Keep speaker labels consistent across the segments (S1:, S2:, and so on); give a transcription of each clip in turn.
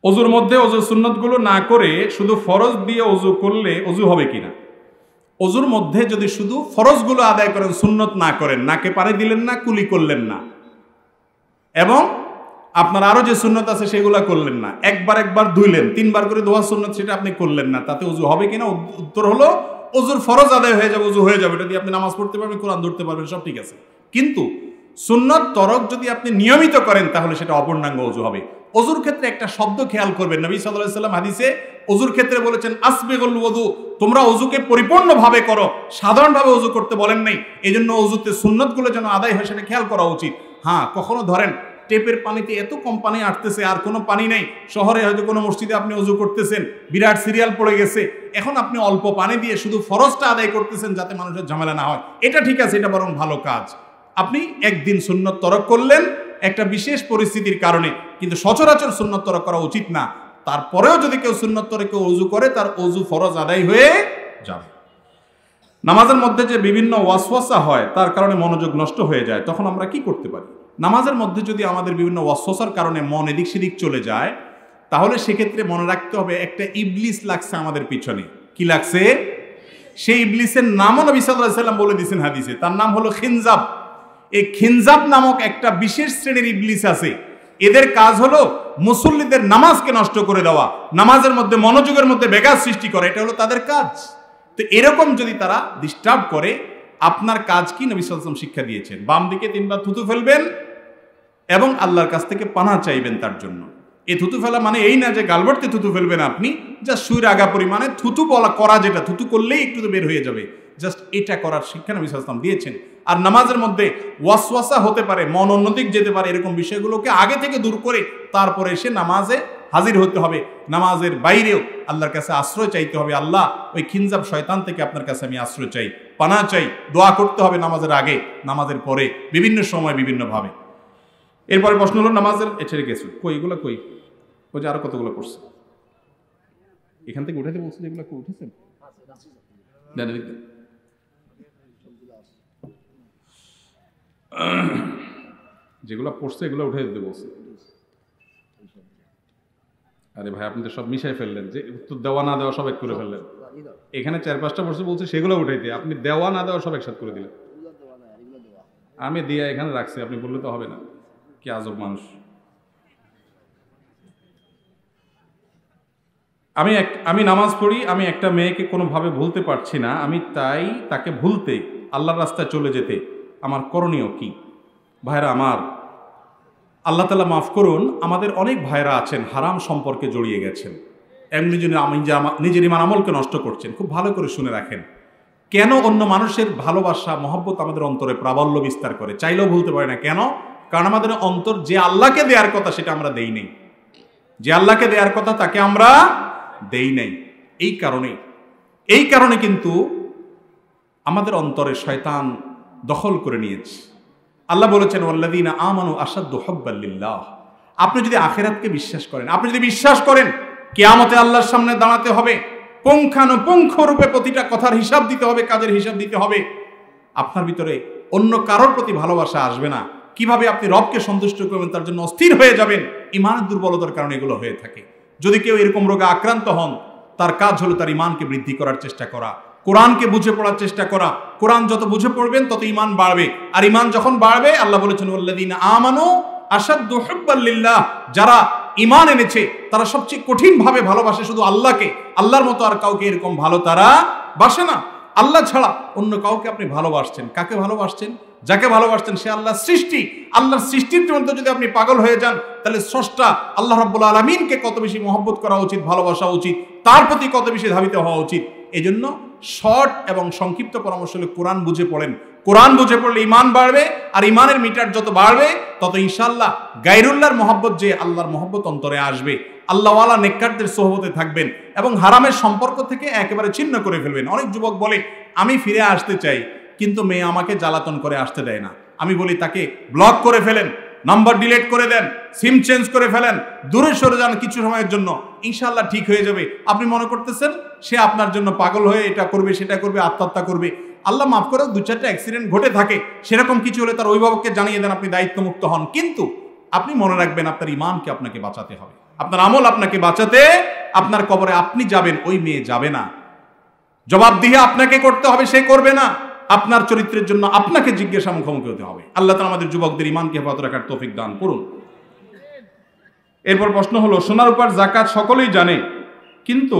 S1: অজুর মধ্যে অজুর সুন্নতগুলো না করে শুধু ফরজ দিয়ে অজু করলে অজু হবে কিনা? অজুর মধ্যে যদি শুধু ফরজগুলো আদায় করেন, সুন্নত না করেন, নাকে পানি দিলেন না, কুলি করলেন না, এবং আপনার আরো যে সুন্নত আছে সেগুলো করলেন না, একবার ধুইলেন, 3 বার করে ধোয়া সুন্নত সেটা আপনি করলেন না, তাতে অজু হবে কিনা? উত্তর হলো অজুর ফরজ আদায় হয়ে যাবে, অজু হয়ে যাবে। এটা দিয়ে আপনি নামাজ পড়তে পারবেন, কোরআন ধরতে পারবেন, সব ঠিক আছে। কিন্তু সুন্নত তরক যদি আপনি নিয়মিত করেন তাহলে সেটা অপূর্ণাঙ্গ অজু হবে। অজুর ক্ষেত্রে একটা শব্দ খেয়াল করবেন, নবী সাল্লাল্লাহু আলাইহি ওয়াসাল্লাম হাদিসে অজুর ক্ষেত্রে বলেছেন আসবিগুল ওযু, তোমরা অজুকে পরিপূর্ণভাবে করো, সাধারণভাবে অজু করতে বলেন নাই। এজন্য অজুতে সুন্নতগুলো যেন আদায় হয় সেটা খেয়াল করা উচিত। হ্যাঁ, কখনো ধরেন টেপের পানিতে এত কম পানি আসতেছে আর কোনো পানি নেই, শহরে হয়তো কোনো মসজিদে আপনি অজু করতেছেন, বিরাট সিরিয়াল পড়ে গেছে, এখন আপনি অল্প পানি দিয়ে শুধু ফরজটা আদায় করতেছেন যাতে মানুষের ঝামেলা না হয়, এটা ঠিক আছে, এটা বরং ভালো কাজ। আপনি একদিন সুন্নত তরক করলেন একটা বিশেষ পরিস্থিতির কারণে, কিন্তু সচরাচর সুন্নত তরক করা উচিত না। তারপরেও যদি কেউ সুন্নত তরকে অজু করে তার অজু ফরজ আদায় হয়ে যাবে। নামাজের মধ্যে যে বিভিন্ন ওয়াসওয়াসা হয় তার কারণে মনোযোগ নষ্ট হয়ে যায়, তখন আমরা কি করতে পারি? নামাজের মধ্যে যদি আমাদের বিভিন্ন ওয়াসওয়াসার কারণে মন এদিক সেদিক চলে যায়, তাহলে সেক্ষেত্রে মনে রাখতে হবে একটা ইবলিস লাগছে আমাদের পিছনে। কি লাগছে? সেই ইবলিসের নামও নবী সাল্লাল্লাহু আলাইহি ওয়াসাল্লাম বলে দিয়েছেন হাদিসে, তার নাম হলো খিনজাব। এই খিনজাব নামক একটা বিশেষ শ্রেণীর ইবলিস আছে, এদের কাজ হলো মুসল্লিদের নামাজকে নষ্ট করে দেওয়া, নামাজের মধ্যে মনোযোগের মধ্যে ব্যাঘাত সৃষ্টি করা, এটা হলো তাদের কাজ। তো এরকম যদি তারা ডিস্টার্ব করে, আপনার কাজ কি? নবী সাল্লাল্লাহু আলাইহি ওয়াসাল্লাম শিক্ষা দিয়েছেন, বাম দিকে 3 বার থুতু ফেলবেন এবং আল্লাহর কাছ থেকে পানাহ চাইবেন তার জন্য। এই থুতু ফেলা মানে এই না যে গালবর্তে থুতু ফেলবেন আপনি, জাস্ট সুইর আগা পরিমাণে থুতু বলা করা, যেটা থুতু করলেই একটু তো বের হয়ে যাবে, জাস্ট এটা করার শিক্ষা নবী সাল্লাল্লাহু আলাইহি ওয়াসাল্লাম দিয়েছেন। আর নামাজের মধ্যে ওয়াসওয়াসা হতে পারে, মন অন্যদিক যেতে পারে, এরকম বিষয়গুলোকে আগে থেকে দূর করে তারপরে এসে নামাজে হাজির হতে হবে। নামাজের বাইরেও আল্লাহর কাছে আশ্রয় চাইতে হবে, আল্লাহ ওই খিনজাব শয়তান থেকে আপনার কাছে আমি আশ্রয় চাই, পানাহ চাই। দোয়া করতে হবে নামাজের আগে, নামাজের পরে, বিভিন্ন সময় বিভিন্নভাবে। এরপরে প্রশ্ন হলো নামাজের ছেড়ে গেছে কই, এগুলো কই? ওই যে আরো কতগুলো করছে, এখান থেকে উঠাতে বলছে, যেগুলো উঠেছেন যেগুলো পড়ছে এগুলো উঠে দিতে বলছে। আরে ভাই, আপনি তো সব মিশাই ফেললেন, যে উত্তর দেওয়া না দেওয়া সব এক করে ফেললেন। এখানে 4-5টা পড়ছে বলছে, সেগুলো উঠাইতে আপনি দেওয়া না দেওয়া সব একসাথে করে দিলেন। আমি দিয়া এখানে রাখছি, আপনি বললে তো হবে না। কি আজব মানুষ। আমি নামাজ পড়ি, আমি একটা মেয়েকে কোনোভাবে ভুলতে পারছি না, আমি তাই তাকে ভুলতে আল্লাহর রাস্তায় চলে যেতে আমার করণীয় কি? ভাইরা আমার, আল্লাহ তাআলা মাফ করুন, আমাদের অনেক ভাইরা আছেন হারাম সম্পর্কে জড়িয়ে গেছেন, এমনি জন্য নিজের ইমান আমলকে নষ্ট করছেন। খুব ভালো করে শুনে রাখেন, কেন অন্য মানুষের ভালোবাসা মহব্বত আমাদের অন্তরে প্রাবল্য বিস্তার করে, চাইলেও ভুলতে পারে না। কেন? কারণ আমাদের অন্তর যে আল্লাহকে দেওয়ার কথা সেটা আমরা দেই নাই, যে আল্লাহকে দেওয়ার কথা তাকে আমরা দেই নাই। এই কারণে কিন্তু আমাদের অন্তরে শয়তান দখল করে নিয়েছে। আল্লাহ বলেছেন ওয়াল্লাযীনা আমানু আশাদ্দু হুব্বাল লিল্লাহ। আপনি যদি আখিরাতকে বিশ্বাস করেন, আপনি যদি বিশ্বাস করেন কিয়ামতে আল্লাহর সামনে দাঁড়াতে হবে, পুঙ্খানুপুঙ্খ রূপে প্রতিটা কথার হিসাব দিতে হবে, কাজের হিসাব দিতে হবে, আপনার ভিতরে অন্য কারোর প্রতি ভালোবাসা আসবে না। কিভাবে আপনি রবকে সন্তুষ্ট করবেন তার জন্য অস্থির হয়ে যাবেন, ইমানের দুর্বলতার কারণে এগুলো হয়ে থাকে। যদি কেউ এরকম রোগে আক্রান্ত হন, তার কাজ হলো তার ইমানকে বৃদ্ধি করার চেষ্টা করা, কোরআনকে বুঝে পড়ার চেষ্টা করা। কোরআন যত বুঝে পড়বেন তত ইমান বাড়বে, আর ইমান যখন বাড়বে, আল্লাহ বলেছেন ওয়াল্লাযীনা আমানু আশাদ্দু হুব্বাল লিল্লাহ, যারা ইমান এনেছে তারা সবচেয়ে কঠিন ভাবে ভালোবাসে শুধু আল্লাহকে, আল্লাহর মতো আর কাউকে এরকম ভালো তারা বাসে না। আল্লাহ ছাড়া অন্য কাউকে আপনি ভালোবাসছেন, কাকে ভালোবাসছেন? যাকে ভালোবাসছেন সে আল্লাহর সৃষ্টি। আল্লাহর সৃষ্টির জন্য যদি আপনি পাগল হয়ে যান, তাহলে স্রষ্টা আল্লাহ রাব্বুল আলামিনকে কত বেশি মহব্বত করা উচিত, ভালোবাসা উচিত, তার প্রতি কত বেশি ধাবিত হওয়া উচিত। এই জন্য শর্ট এবং সংক্ষিপ্ত পরামর্শ হলো কোরআন বুঝে পড়েন। কোরআন বুঝে পড়লে ইমান বাড়বে, আর ইমানের মিটার যত বাড়বে তত ইনশাআল্লাহ গায়রুল্লাহর মহব্বত, যে আল্লাহর মহব্বত অন্তরে আসবে। আল্লাহওয়ালা নেককারদের সোহবতে থাকবেন এবং হারামের সম্পর্ক থেকে একেবারে ছিন্ন করে ফেলবেন। অনেক যুবক বলে আমি ফিরে আসতে চাই, কিন্তু মেয়ে আমাকে জ্বালাতন করে আসতে দেয় না। আমি বলি তাকে ব্লক করে ফেলেন, নাম্বার ডিলিট করে দেন, সিম চেঞ্জ করে ফেলেন, দূরে সরে যান কিছু সময়ের জন্য, ইনশাআল্লাহ ঠিক হয়ে যাবে। আপনি মনে করতেছেন সে আপনার জন্য পাগল হয়ে এটা করবে, সেটা করবে, আত্মহত্যা করবে। আল্লাহ মাফ করে 2-4টা অ্যাক্সিডেন্ট ঘটে থাকে, সেরকম কিছু হলে তার অভিভাবককে জানিয়ে দেন, আপনি দায়িত্বমুক্ত হন। কিন্তু আপনি মনে রাখবেন আপনার ইমানকে আপনাকে বাঁচাতে হবে। আপনার আমল আপনাকে বাঁচাতে, আপনার কবরে আপনি যাবেন, ওই মেয়ে যাবে না। জবাবদিহি আপনাকে করতে হবে, সে করবে না। আপনার চরিত্রের জন্য আপনাকে জিজ্ঞাসা মুখোমুখি হতে হবে। আল্লাহ তাআলা আমাদের যুবকদের ঈমানকে হেফাজত রাখার তৌফিক দান করুন। এরপর প্রশ্ন হলো, সোনার উপর যাকাত সকলেই জানে, কিন্তু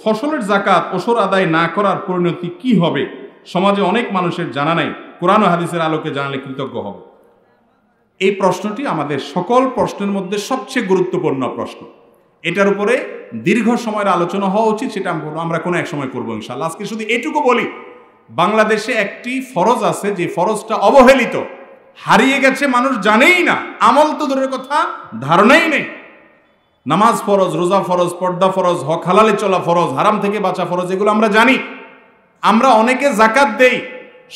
S1: ফসলের যাকাত ওসর আদায় না করার পরিণতি কি হবে? সমাজে অনেক মানুষের জানা নাই, কোরআন ও হাদিসের আলোকে জানালে কৃতজ্ঞ হব। এই প্রশ্নটি আমাদের সকল প্রশ্নের মধ্যে সবচেয়ে গুরুত্বপূর্ণ প্রশ্ন। এটার উপরে দীর্ঘ সময়ের আলোচনা হওয়া উচিত, সেটা আমরা কোনো এক সময় করবো ইনশাআল্লাহ। আজকে শুধু এটুকু বলি, বাংলাদেশে একটি ফরজ আছে, যে ফরজটা অবহেলিত, হারিয়ে গেছে, মানুষ জানেই না, আমল তো দূরের কথা, ধারণাই নেই। নামাজ ফরজ, রোজা ফরজ, পর্দা ফরজ, হক হালালে চলা ফরজ, হারাম থেকে বাঁচা ফরজ, এগুলো আমরা জানি। আমরা অনেকে যাকাত দেই,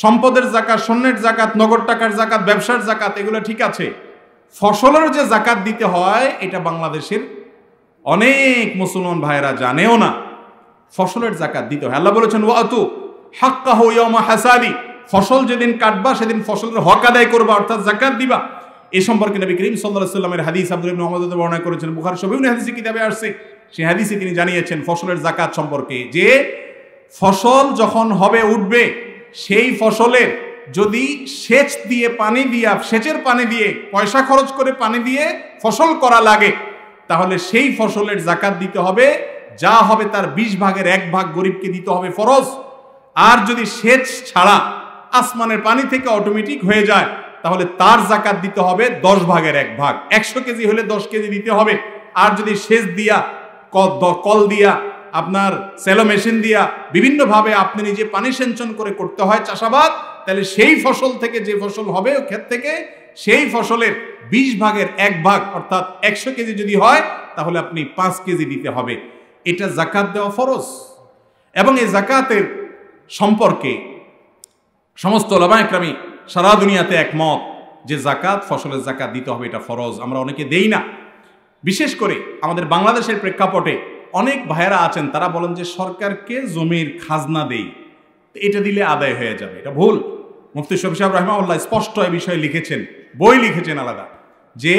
S1: সম্পদের যাকাত, স্বর্ণের যাকাত, নগদ টাকার যাকাত, ব্যবসার যাকাত, এগুলো ঠিক আছে। ফসলের যে যাকাত দিতে হয়, এটা বাংলাদেশের অনেক মুসলমান ভাইরা জানেও না। ফসলের যাকাত দিতে হয়। আল্লাহ বলেছেন, ওয়াতু হাক্কাহু ইয়াওমা হাসাদি, ফসল যেদিন কাটবা সেদিন ফসলের হক আদায় করবা, অর্থাৎ যাকাত দিবা। এই সম্পর্কে নবী করিম সাল্লাল্লাহু আলাইহি ওয়াসাল্লামের হাদিস আব্দুল্লাহ ইবনে উমর বর্ণনা করেছেন, বুখারী শরীফে হাদিসে কিতাবে আসছে। সেই হাদিসে তিনি জানিয়েছেন ফসলের যাকাত সম্পর্কে, যে ফসল যখন হবে, উঠবে, সেই ফসলের যদি সেচ দিয়ে, পানি দিয়া, সেচের পানি দিয়ে, পয়সা খরচ করে পানি দিয়ে ফসল করা লাগে, তাহলে সেই ফসলের যাকাত দিতে হবে। যা হবে তার 20 ভাগের 1 ভাগ গরিবকে দিতে হবে, ফরজ। আর যদি সেচ ছাড়া আসমানের পানি থেকে অটোমেটিক হয়ে যায়, তাহলে তার যাকাত দিতে হবে 10 ভাগের 1 ভাগ। 100 কেজি হলে 10 কেজি দিতে হবে। আর যদি সেচ দিয়া, কল দিয়া, আপনার সেলো মেশিন দিয়া, বিভিন্নভাবে আপনি নিজে পানি সেচন করে করতে হয় চাষাবাদ, তাহলে সেই ফসল থেকে, যে ফসল হবে ওই ক্ষেত থেকে, সেই ফসলের 20 ভাগের 1 ভাগ, অর্থাৎ 100 কেজি যদি হয়, তাহলে আপনি 5 কেজি দিতে হবে। এটা যাকাত দেওয়া ফরজ। এবং এই যাকাতের সম্পর্কে সমস্ত উলামায়ে কেরাম সারা দুনিয়াতে একমত যে যাকাত, ফসলের যাকাত দিতে হবে, এটা ফরজ। আমরা অনেকে দেই না। বিশেষ করে আমাদের বাংলাদেশের প্রেক্ষাপটে অনেক ভাইয়েরা আছেন, তারা বলেন যে সরকারকে জমির খাজনা দেই, এটা দিলে আদায় হয়ে যাবে। এটা ভুল। মুফতি শফি সাহেব রাহিমাহুল্লাহ স্পষ্ট এই বিষয়ে লিখেছেন, বই লিখেছেন আলাদা, যে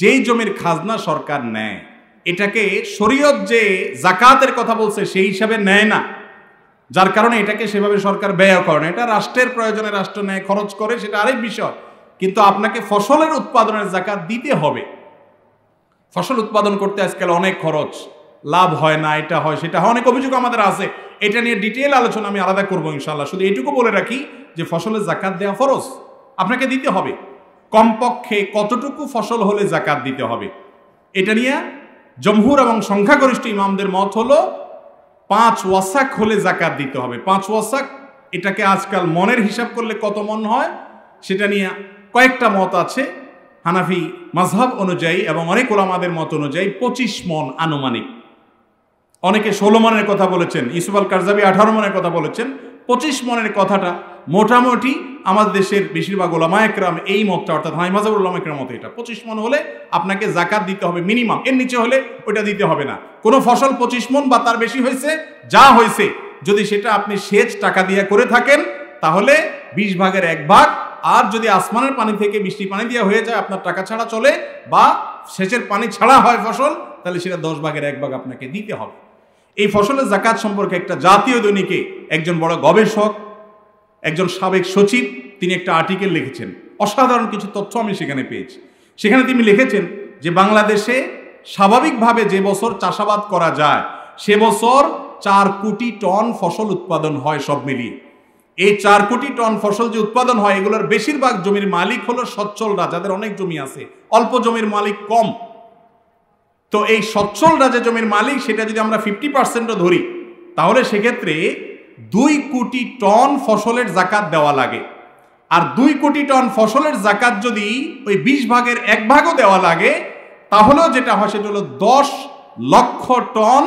S1: যেই জমির খাজনা সরকার নেয়, এটাকে শরীয়ত যে যাকাতের কথা বলছে সেই হিসাবে নেয় না, যার কারণে এটাকে সেভাবে সরকার ব্যয় করে না। এটা রাষ্ট্রের প্রয়োজনে রাষ্ট্র নেয়, খরচ করে, সেটা আরেক বিষয়। কিন্তু আপনাকে ফসলের উৎপাদনের যাকাত দিতে হবে। ফসল উৎপাদন করতে আজকাল অনেক খরচ, লাভ হয় না, এটা হয় সেটা হয়, অনেক অভিযোগ আমাদের আছে। এটা নিয়ে ডিটেইল আলোচনা আমি আলাদা করবো ইনশাআল্লাহ। শুধু এইটুকু বলে রাখি যে ফসলের যাকাত দেওয়া ফরজ, আপনাকে দিতে হবে। কমপক্ষে কতটুকু ফসল হলে যাকাত দিতে হবে, এটা নিয়ে জমহুর এবং সংখ্যাগরিষ্ঠ ইমামদের মত হলো 5 ওয়াসাক হলে যাকাত দিতে হবে। 5 ওয়াসাক, এটাকে আজকাল মনের হিসাব করলে কত মন হয় সেটা নিয়ে কয়েকটা মত আছে। হানাফি মাযহাব অনুযায়ী এবং অনেক উলামাদের মত অনুযায়ী 25 মন আনুমানিক। অনেকে 16 মনের কথা বলেছেন, ইউসুফ আল কারজাবি 18 মনের কথা বলেছেন। 25 মনের কথাটা মোটামুটি আমাদের দেশের বেশিরভাগ উলামায়ে কেরাম এই মতটা, অর্থাৎ হানাফি মাযহাবের উলামায়ে কেরাম মত এটা। 25 মন হলে আপনাকে যাকাত দিতে হবে মিনিমাম, এর নিচে হলে ওইটা দিতে হবে না। কোনো ফসল 25 মন বা তার বেশি হয়েছে, যা হয়েছে, যদি সেটা আপনি সেচ টাকা দিয়ে করে থাকেন, তাহলে 20 ভাগের 1 ভাগ। আর যদি আসমানের পানি থেকে বৃষ্টি পানি দিয়ে হয়ে যায়, আপনার টাকা ছাড়া চলে, বা সেচের পানি ছাড়া হয় ফসল, তাহলে সেটা 10 ভাগের 1 ভাগ আপনাকে দিতে হবে। এই ফসলের যাকাত সম্পর্কে একটা জাতীয় দৈনিকে একজন বড় গবেষক, একজন সাবেক সচিব, তিনি একটা আর্টিকেল লিখেছেন। অসাধারণ কিছু তথ্য আমি সেখানে পেয়েছি। সেখানে তিনি লিখেছেন যে বাংলাদেশে স্বাভাবিকভাবে যে বছর চাষাবাদ করা যায়, সে বছর 4 কোটি টন ফসল উৎপাদন হয় সব মিলিয়ে। এই 4 কোটি টন ফসল যে উৎপাদন হয়, এগুলোর বেশিরভাগ জমির মালিক হলো সচ্ছলরা, যাদের অনেক জমি আছে, অল্প জমির মালিক কম। তো এই সচ্ছলরা যে জমির মালিক, সেটা যদি আমরা 50% ধরি, তাহলে সেক্ষেত্রে 2 কোটি টন ফসলের যাকাত দেওয়া লাগে। আর 2 কোটি টন ফসলের যাকাত যদি ওই 20 ভাগের 1 ভাগও দেওয়া লাগে, তাহলেও যেটা হয় সেটা হলো 10 লক্ষ টন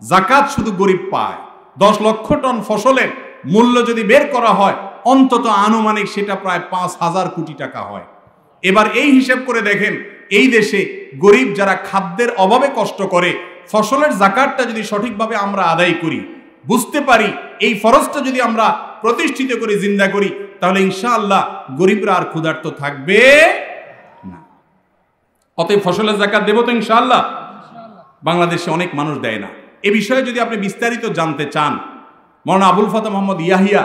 S1: যাকাত শুধু গরিব পায়। 10 লক্ষ টন ফসলের মূল্য যদি বের করা হয়, অন্তত আনুমানিক সেটা প্রায় 5,000 কোটি টাকা হয়। এবার এই হিসাব করে দেখেন, এই দেশে গরিব যারা খাদ্যের অভাবে কষ্ট করে, ফসলের যাকাতটা যদি সঠিকভাবে আমরা আদায় করি, বুঝতে পারি, এই ফরজটা যদি আমরা প্রতিষ্ঠিত করি, জিন্দা করি, তাহলে ইনশাআল্লাহ গরিবরা আর ক্ষুধার্ত থাকবে না। অতএব ফসলের যাকাত দেব তো ইনশাআল্লাহ। বাংলাদেশে অনেক মানুষ দেয় না। এ বিষয়ে যদি আপনি বিস্তারিত জানতে চান, মাওলানা আবুল ফাতা মোহাম্মদ ইয়াহিয়া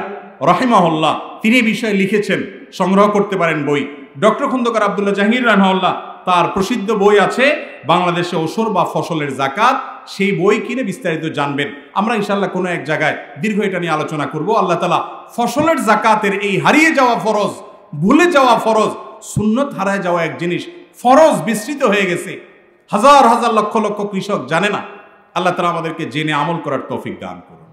S1: রাহিমাহুল্লাহ তিনি এই বিষয়ে লিখেছেন, সংগ্রহ করতে পারেন বই। ডক্টর খন্দকার আব্দুল্লাহ জাহাঙ্গীর রাহিমাহুল্লাহ তার প্রসিদ্ধ বই আছে বাংলাদেশে ওসর বা ফসলের যাকাত, সেই বই কিনে বিস্তারিত জানবেন। আমরা ইনশাআল্লাহ কোনো এক জায়গায় দীর্ঘ এটা নিয়ে আলোচনা করব। আল্লাহ তাআলা ফসলের যাকাতের এই হারিয়ে যাওয়া ফরজ, ভুলে যাওয়া ফরজ, সুন্নত হারায় যাওয়া এক জিনিস, ফরজ বিস্তৃত হয়ে গেছে, হাজার হাজার লক্ষ লক্ষ কৃষক জানে না। আল্লাহ তাআলা আমাদেরকে জেনে আমল করার তৌফিক দান করুন।